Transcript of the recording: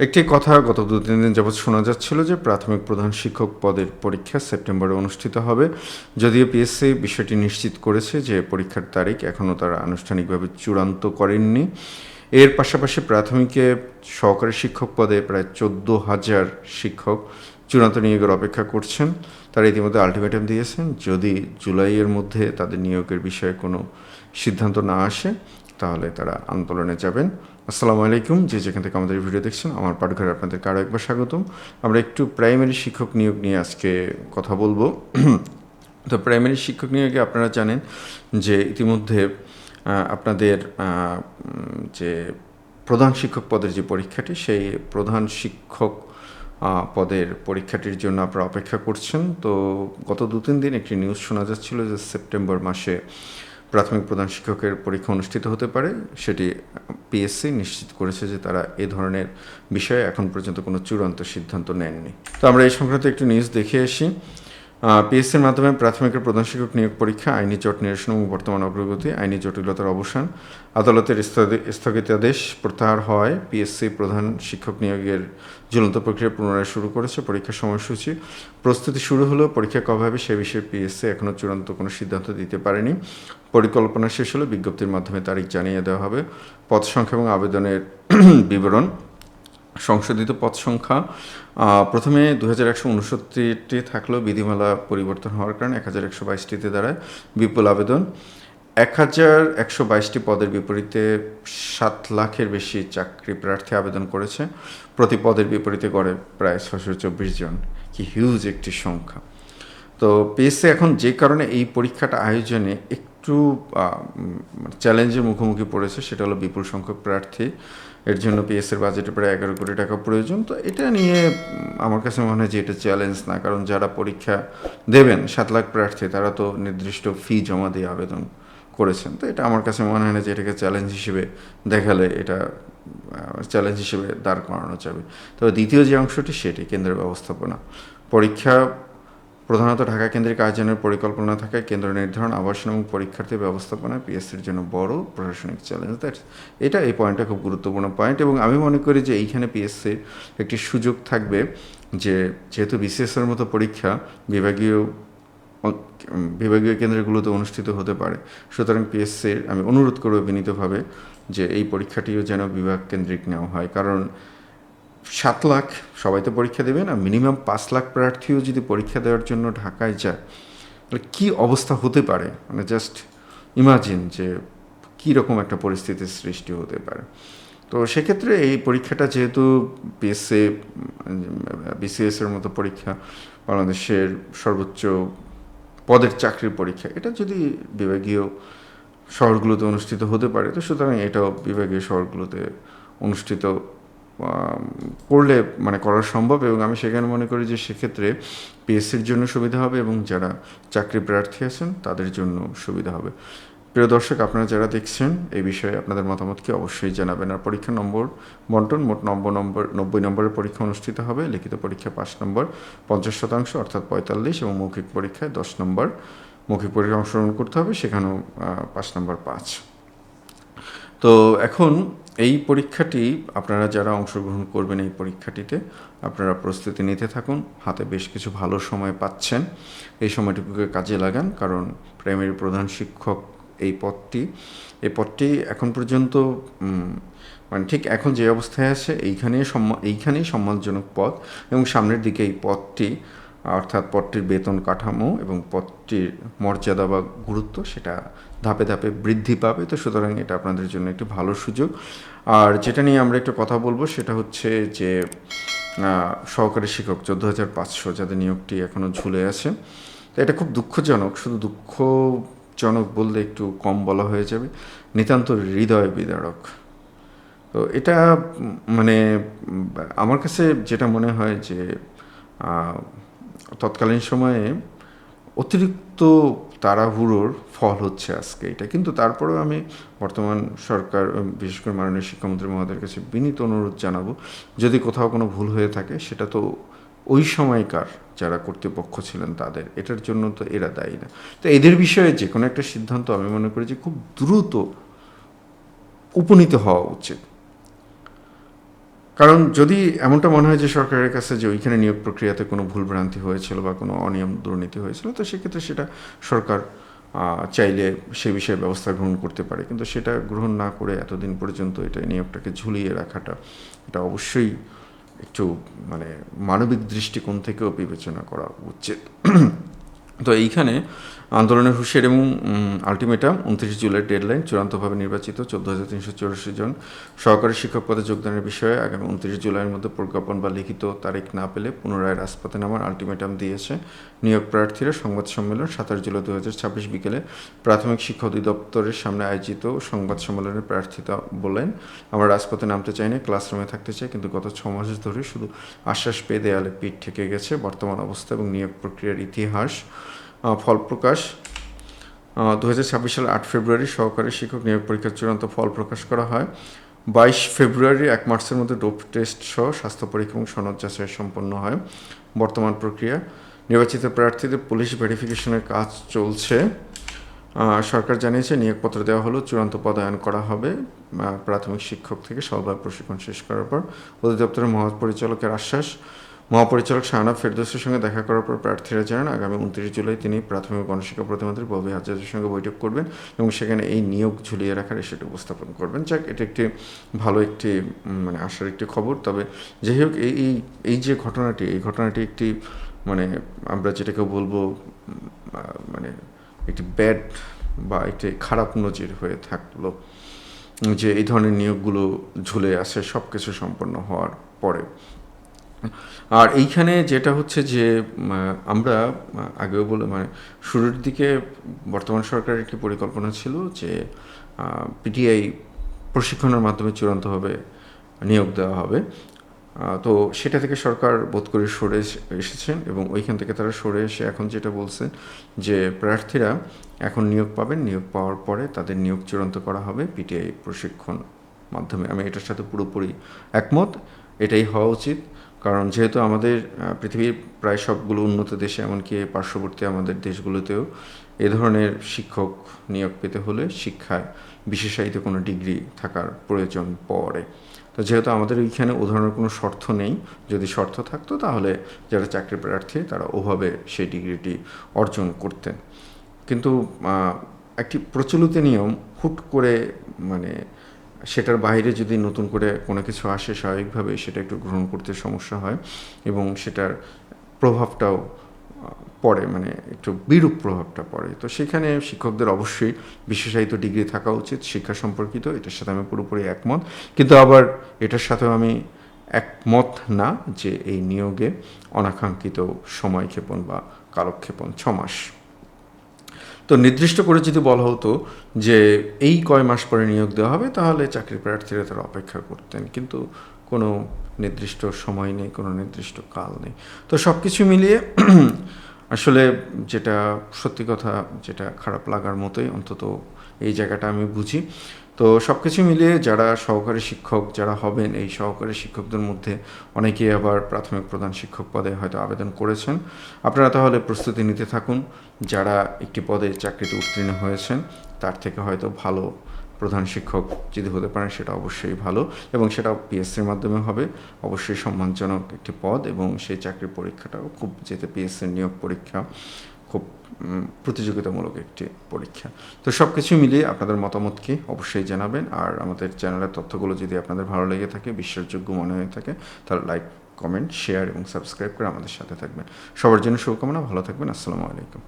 একটি কথা গত ২-৩ দিন যাবৎ শোনা যাচ্ছিল যে প্রাথমিক প্রধান শিক্ষক পদের পরীক্ষা সেপ্টেম্বরে অনুষ্ঠিত হবে। যদিও পিএসসি বিষয়টি নিশ্চিত করেছে যে পরীক্ষার তারিখ এখনও তারা আনুষ্ঠানিকভাবে চূড়ান্ত করেননি। এর পাশাপাশি প্রাথমিকে সহকারী শিক্ষক পদে প্রায় ১৪,০০০ শিক্ষক চূড়ান্ত নিয়োগের অপেক্ষা করছেন। তারা ইতিমধ্যে আলটিমেটাম দিয়েছেন, যদি জুলাইয়ের মধ্যে তাদের নিয়োগের বিষয়ে কোনো সিদ্ধান্ত না আসে তাহলে তারা আন্দোলনে যাবেন। আসসালামু আলাইকুম, যে যেখান থেকে আমাদের ভিডিও দেখছেন আমার পাঠঘরে আপনাদেরকে আরও একবার স্বাগতম। আমরা একটু প্রাইমারি শিক্ষক নিয়োগ নিয়ে আজকে কথা বলবো। তো প্রাইমারি শিক্ষক নিয়োগে আপনারা জানেন যে ইতিমধ্যে আপনাদের যে প্রধান শিক্ষক পদের যে পরীক্ষাটি, সেই প্রধান শিক্ষক পদের পরীক্ষাটির জন্য আপনারা অপেক্ষা করছেন। তো গত ২-৩ দিন একটি নিউজ শোনা যাচ্ছিল যে সেপ্টেম্বর মাসে প্রাথমিক প্রধান শিক্ষকের পরীক্ষা অনুষ্ঠিত হতে পারে। সেটি পিএসসি নিশ্চিত করেছে যে তারা এ ধরনের বিষয়ে এখন পর্যন্ত কোনো চূড়ান্ত সিদ্ধান্ত নেননি। তো আমরা এই সংক্রান্ত একটু নিউজ দেখে আসি। পিএসসির মাধ্যমে প্রাথমিকের প্রধান শিক্ষক নিয়োগ পরীক্ষা, আইনি জট নিরসন এবং বর্তমান অগ্রগতি, আইনি জটিলতার অবসান, আদালতের স্থগিতাদেশ প্রত্যাহার হওয়ায় পিএসসি প্রধান শিক্ষক নিয়োগের ঝুলন্ত প্রক্রিয়া পুনরায় শুরু করেছে। পরীক্ষার সময়সূচি প্রস্তুতি শুরু হলেও পরীক্ষা কবে হবে সে বিষয়ে পিএসসি এখনও চূড়ান্ত কোনো সিদ্ধান্ত দিতে পারেনি। পরিকল্পনা শেষ হলে বিজ্ঞপ্তির মাধ্যমে তারিখ জানিয়ে দেওয়া হবে। পদ সংখ্যা এবং আবেদনের বিবরণ। সংশোধিত পদ সংখ্যা প্রথমে ২,১৬৯টি থাকলেও বিধিমালা পরিবর্তন হওয়ার কারণে ১,১২২টিতে দাঁড়ায়। বিপুল আবেদন ১,১২২টি পদের বিপরীতে ৭ লাখের বেশি চাকরি প্রার্থী আবেদন করেছে। প্রতি পদের বিপরীতে গড়ে প্রায় ৬২৪ জন। কি হিউজ একটি সংখ্যা। তো পিএসসি এখন যে কারণে এই পরীক্ষাটা আয়োজনে একটু চ্যালেঞ্জের মুখোমুখি পড়েছে, সেটা হলো বিপুল সংখ্যক প্রার্থী। এর জন্য পিএসসির বাজেটে প্রায় ১১ কোটি টাকা প্রয়োজন। তো এটা নিয়ে আমার কাছে মনে হয় যে এটা চ্যালেঞ্জ না, কারণ যারা পরীক্ষা দেবেন ৭ লাখ প্রার্থী, তারা তো নির্দিষ্ট ফি জমা দিয়ে আবেদন করেছেন। তো এটা আমার কাছে মনে হয় না যে এটাকে চ্যালেঞ্জ হিসেবে দেখালে এটা চ্যালেঞ্জ হিসেবে দাঁড় করানো যাবে। তবে দ্বিতীয় যে অংশটি, সেটি কেন্দ্রের ব্যবস্থাপনা। পরীক্ষা প্রধানত ঢাকা কেন্দ্রিক আয়োজনের পরিকল্পনা থাকায় কেন্দ্র নির্ধারণ, আবাসন এবং পরীক্ষার্থী ব্যবস্থাপনা পিএসসির জন্য বড় প্রশাসনিক চ্যালেঞ্জ। এই পয়েন্টটা খুব গুরুত্বপূর্ণ পয়েন্ট, এবং আমি মনে করি যে এইখানে পিএসসির একটি সুযোগ থাকবে যে যেহেতু বিসিএসের মতো পরীক্ষা বিভাগীয় কেন্দ্রগুলোতে অনুষ্ঠিত হতে পারে, সুতরাং পিএসসির আমি অনুরোধ করব বিনীতভাবে যে এই পরীক্ষাটিও যেন বিভাগ কেন্দ্রিক নেওয়া হয়। কারণ ৭ লাখ সবাই তো পরীক্ষা দেবে না, মিনিমাম ৫ লাখ প্রার্থীও যদি পরীক্ষা দেওয়ার জন্য ঢাকায় যায়, তাহলে কী অবস্থা হতে পারে, মানে জাস্ট ইমাজিন যে কী রকম একটা পরিস্থিতির সৃষ্টি হতে পারে। তো সেক্ষেত্রে এই পরীক্ষাটা যেহেতু বিসিএসের মতো পরীক্ষা, বাংলাদেশের সর্বোচ্চ পদের চাকরির পরীক্ষা, এটা যদি বিভাগীয় শহরগুলোতে অনুষ্ঠিত হতে পারে, তো সুতরাং এটাও বিভাগীয় শহরগুলোতে অনুষ্ঠিত করলে করা সম্ভব, এবং আমি সেখানে মনে করি যে সেক্ষেত্রে পিএসসির জন্য সুবিধা হবে এবং যারা চাকরি প্রার্থী আছেন তাদের জন্য সুবিধা হবে। প্রিয় দর্শক, আপনারা যারা দেখছেন এই বিষয়ে আপনাদের মতামতকে অবশ্যই জানাবেন। আর পরীক্ষা নম্বর বন্টন, মোট 90 নম্বরের পরীক্ষা অনুষ্ঠিত হবে। লিখিত পরীক্ষা 5 নম্বর 50% অর্থাৎ 45, এবং মৌখিক পরীক্ষায় 10 নম্বর মৌখিক পরীক্ষা অংশগ্রহণ করতে হবে, সেখানেও 5 নম্বর 5। তো এখন এই পরীক্ষাটি আপনারা যারা অংশগ্রহণ করবেন এই পরীক্ষাটিতে আপনারা প্রস্তুতি নিতে থাকুন। হাতে বেশ কিছু ভালো সময় পাচ্ছেন, এই সময়টুকুকে কাজে লাগান। কারণ প্রাইমারি প্রধান শিক্ষক এই পদটি এখন পর্যন্ত ঠিক এখন যে অবস্থায় আছে এইখানেই সম্মানজনক পদ, এবং সামনের দিকে এই পদটি অর্থাৎ পদটির বেতন কাঠামো এবং পদটির মর্যাদা বা গুরুত্ব সেটা ধাপে ধাপে বৃদ্ধি পাবে। তো সুতরাং এটা আপনাদের জন্য একটি ভালো সুযোগ। আর যেটা নিয়ে আমরা একটু কথা বলবো সেটা হচ্ছে যে সহকারী শিক্ষক 14,500 যাদের নিয়োগটি এখনও ঝুলে আছে। তো এটা খুব দুঃখজনক, শুধু দুঃখজনক বললে একটু কম বলা হয়ে যাবে, নিতান্ত হৃদয় বিদারক। তো এটা আমার কাছে যেটা মনে হয় যে তৎকালীন সময়ে অতিরিক্ত তাড়াহুড়োর ফল হচ্ছে আজকে এটা। কিন্তু তারপরেও আমি বর্তমান সরকার, বিশেষ করে মাননীয় শিক্ষামন্ত্রী মহোদয়ের কাছে বিনীত অনুরোধ জানাবো, যদি কোথাও কোনো ভুল হয়ে থাকে সেটা তো ওই সময়কার যারা কর্তৃপক্ষ ছিলেন তাদের, এটার জন্য তো এরা দায়ী না। তো এদের বিষয়ে যে কোনো একটা সিদ্ধান্ত আমি মনে করি যে খুব দ্রুত উপনীত হওয়া উচিত। কারণ যদি এমনটা মনে হয় যে সরকারের কাছে যে ওইখানে নিয়োগ প্রক্রিয়াতে কোনো ভুলভ্রান্তি হয়েছিল বা কোনো অনিয়ম দুর্নীতি হয়েছিল, তো সেক্ষেত্রে সেটা সরকার চাইলে সে বিষয়ে ব্যবস্থা গ্রহণ করতে পারে। কিন্তু সেটা গ্রহণ না করে এতদিন পর্যন্ত এটা নিয়োগটাকে ঝুলিয়ে রাখাটা, এটা অবশ্যই একটু মানে মানবিক দৃষ্টিকোণ থেকেও বিবেচনা করা উচিত। তো এইখানে আন্দোলনের হুঁশিয়ারি এবং আলটিমেটাম 29 জুলাই ডেডলাইন, চূড়ান্তভাবে নির্বাচিত 14,384 জন সহকারী শিক্ষক পদে যোগদানের বিষয়ে আগামী 29 জুলাইয়ের মধ্যে প্রজ্ঞাপন বা লিখিত তারিখ না পেলে পুনরায় রাজপথে নামার আলটিমেটাম দিয়েছে নিয়োগ প্রার্থীরা। সংবাদ সম্মেলন 27 জুলাই 2026 বিকেলে প্রাথমিক শিক্ষা অধিদপ্তরের সামনে আয়োজিত সংবাদ সম্মেলনে প্রার্থীরা বলেন, আমরা রাজপথে নামতে চাই না, ক্লাসরুমে থাকতে চাই, কিন্তু গত 6 মাস ধরে শুধু আশ্বাস পেয়ে দেয়ালে পিঠ ঠেকে গেছে। বর্তমান অবস্থা এবং নিয়োগ প্রক্রিয়ার ইতিহাস। ফলপ্রকাশ 2026 সালের 8 ফেব্রুয়ারি সহকারী শিক্ষক নিয়োগ পরীক্ষার চূড়ান্ত ফল প্রকাশ করা হয়। 22 ফেব্রুয়ারি 1 মার্চের মধ্যে ডোপ টেস্ট সহ স্বাস্থ্য পরীক্ষা এবং সনদ যাচাই সম্পন্ন হয়। বর্তমান প্রক্রিয়া, নির্বাচিত প্রার্থীদের পুলিশ ভেরিফিকেশনের কাজ চলছে। সরকার জানিয়েছে নিয়োগপত্র দেওয়া হলো, চূড়ান্ত পদায়ন করা হবে প্রাথমিক শিক্ষক থেকে সবাই প্রশিক্ষণ শেষ করার পর। অধিদপ্তরের মহাপরিচালকের আশ্বাস, মহাপরিচালক শাহানা ফেরদৌসের সঙ্গে দেখা করার পর প্রার্থীরা জানান আগামী 29 জুলাই তিনি প্রাথমিক গণশিক্ষা প্রতিমন্ত্রী ববি হাজরাজের সঙ্গে বৈঠক করবেন এবং সেখানে এই নিয়োগ ঝুলিয়ে রাখার সেটা উপস্থাপন করবেন। যাক, এটা একটি ভালো একটি মানে আশার একটি খবর। তবে যাই হোক, এই যে ঘটনাটি, এই ঘটনাটি একটি মানে আমরা যেটাকে বলবো মানে একটি ব্যাড বা একটি খারাপ নজির হয়ে থাকলো, যে এই ধরনের নিয়োগগুলো ঝুলে আসে সব কিছু সম্পন্ন হওয়ার পরে। আর এইখানে যেটা হচ্ছে যে আমরা আগেও বলে মানে শুরুর দিকে বর্তমান সরকারের একটি পরিকল্পনা ছিল যে পিটিআই প্রশিক্ষণের মাধ্যমে চূড়ান্তভাবে নিয়োগ দেওয়া হবে। তো সেটা থেকে সরকার বোধ করে সরে এসেছেন এবং ওইখান থেকে তারা সরে এসে এখন যেটা বলছেন যে প্রার্থীরা এখন নিয়োগ পাবেন, নিয়োগ পাওয়ার পরে তাদের নিয়োগ চূড়ান্ত করা হবে পিটিআই প্রশিক্ষণ মাধ্যমে। আমি এটার সাথে পুরোপুরি একমত, এটাই হওয়া উচিত। কারণ যেহেতু আমাদের পৃথিবীর প্রায় সবগুলো উন্নত দেশে, এমনকি পার্শ্ববর্তী আমাদের দেশগুলোতেও এ ধরনের শিক্ষক নিয়োগ পেতে হলে শিক্ষায় বিশেষায়িত কোনো ডিগ্রি থাকার প্রয়োজন পড়ে। তো যেহেতু আমাদের ওইখানে ও ধরনের কোনো শর্ত নেই, যদি শর্ত থাকতো তাহলে যারা চাকরি প্রার্থী তারা ওভাবে সেই ডিগ্রিটি অর্জন করতেন। কিন্তু একটি প্রচলিত নিয়ম হুট করে মানে সেটার বাইরে যদি নতুন করে কোনো কিছু আসে, স্বাভাবিকভাবে সেটা একটু গ্রহণ করতে সমস্যা হয় এবং সেটার প্রভাবটাও পড়ে, মানে একটু বিরূপ প্রভাবটা পড়ে। তো সেখানে শিক্ষকদের অবশ্যই বিশেষায়িত ডিগ্রি থাকা উচিত শিক্ষা সম্পর্কিত, এটার সাথে আমি পুরোপুরি একমত। কিন্তু আবার এটার সাথেও আমি একমত না যে এই নিয়োগে অনাকাঙ্ক্ষিত সময়ক্ষেপণ বা কালক্ষেপণ 6 মাস। তো নির্দিষ্ট করে যদি বলা হতো যে এই কয় মাস পরে নিয়োগ দেওয়া হবে, তাহলে চাকরি প্রার্থীরা তারা অপেক্ষা করতেন, কিন্তু কোনো নির্দিষ্ট সময় নেই, কোনো নির্দিষ্ট কাল নেই। তো সব কিছু মিলিয়ে আসলে যেটা সত্যি কথা, যেটা খারাপ লাগার মতোই, অন্তত এই জায়গাটা আমি বুঝি। তো সব কিছু মিলিয়ে যারা সহকারী শিক্ষক যারা হবেন, এই সহকারী শিক্ষকদের মধ্যে অনেকেই আবার প্রাথমিক প্রধান শিক্ষক পদে হয়তো আবেদন করেছেন। আপনারা তাহলে প্রস্তুতি নিতে থাকুন। যারা একটি পদে চাকরিতে উত্তীর্ণ হয়েছেন তার থেকে হয়তো ভালো প্রধান শিক্ষক যদি হতে পারেন সেটা অবশ্যই ভালো, এবং সেটা পিএসসির মাধ্যমে হবে, অবশ্যই সম্মানজনক একটি পদ, এবং সেই চাকরির পরীক্ষাটাও খুব, যেতে পিএসসির নিয়োগ পরীক্ষা খুব প্রতিযোগিতামূলক একটি পরীক্ষা। তো সব কিছু মিলিয়ে আপনাদের মতামত কি অবশ্যই জানাবেন। আর আমাদের চ্যানেলের তথ্যগুলো যদি আপনাদের ভালো লেগে থাকে, বিশ্বাসযোগ্য মনে হয়ে থাকে, তাহলে লাইক, কমেন্ট, শেয়ার এবং সাবস্ক্রাইব করে আমাদের সাথে থাকবেন। সবার জন্য শুভকামনা, ভালো থাকবেন। আসসালামু আলাইকুম।